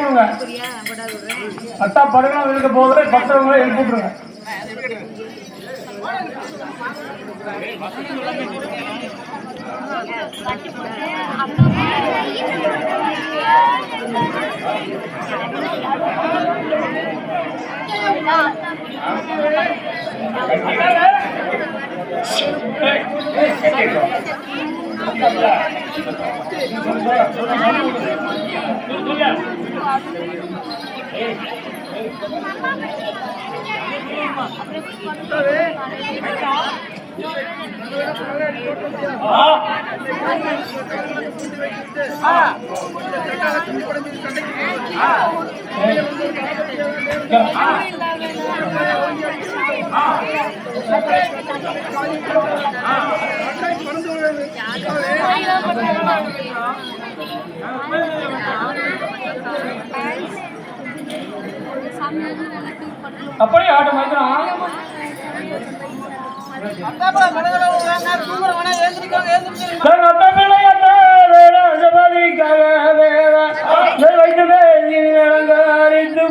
போட்டுருங்க. அத்தா படுக்கலாம் இருக்க போது பத்திரங்களை எழுப்பி விட்டுருங்க. அப்படியே ஆட்ட மாத்திரம்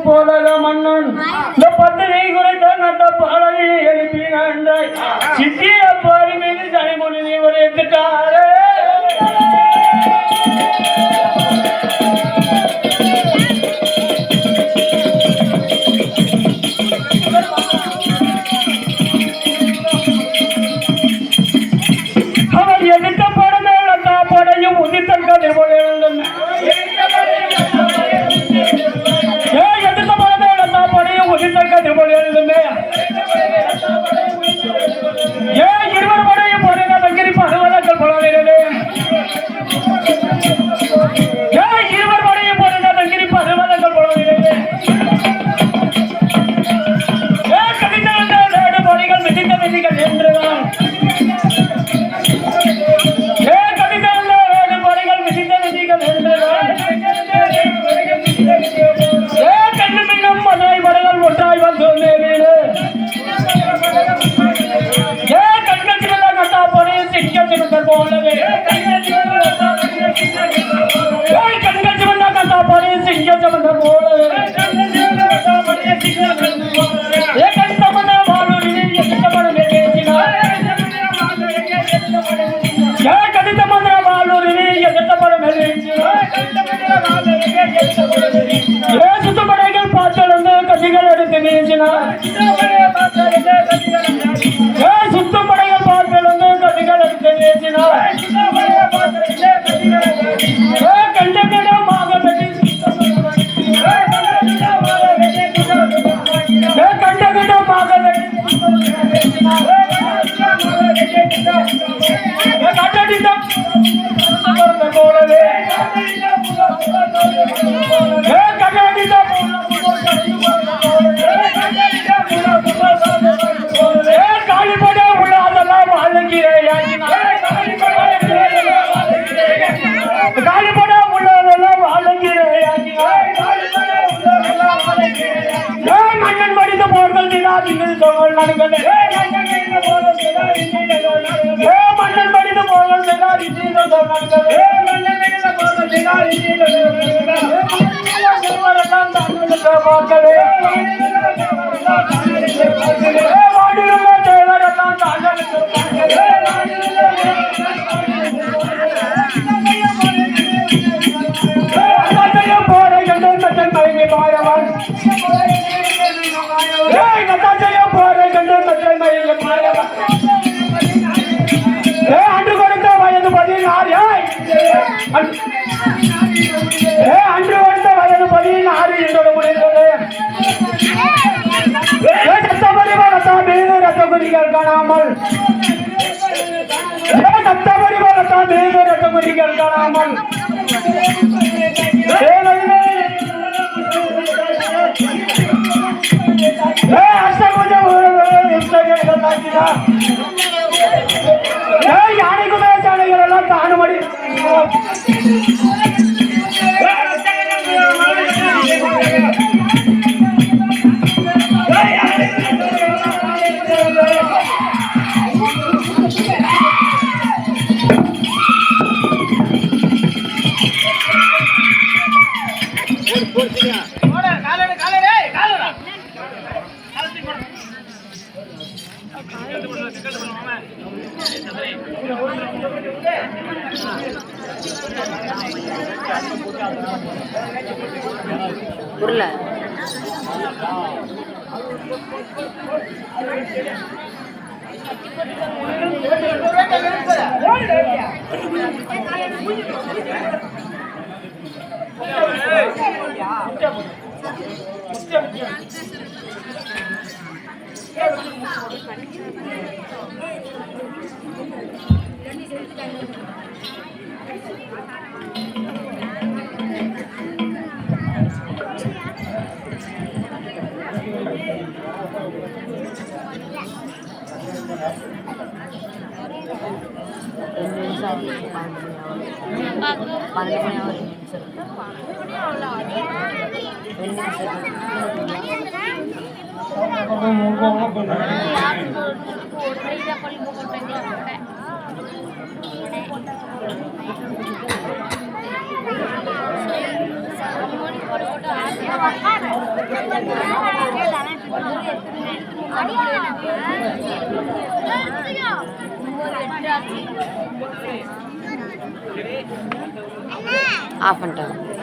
போதக மன்னன் இந்த பத்திரை குறைத்த நட்ட பாடலை எழுப்பி நன்றாய் சித்திய பாரி மீது தனிமொழி ஒரு எடுத்துட்டாரே சுத்தப்படைகள் பார்த்து கட்சிகள் எடுத்து வீசினார். சுத்தப்படைகள் பார்த்து கட்சிகள் எடுத்து வீசினார். கண்டமாக போலவே காலிப்பட உள்ள அதெல்லாம் காலிப்பட உள்ளதெல்லாம் மன்னன் மடிந்த போர்கள் நடக்கல மன்னன் மடிந்த போர்கள் அன்று கொடுத்த வயது 16 அன்று கொடுத்த வயது 16 என்னோட முடிந்தது. ரத்தகுரிகள் காணாமல் ரத்தகுரிகள் காணாமல் யானைக்கு சாலைகள் எல்லாம் தானுமடி புரியல ஆஃப் பண்ணிட்டேன்.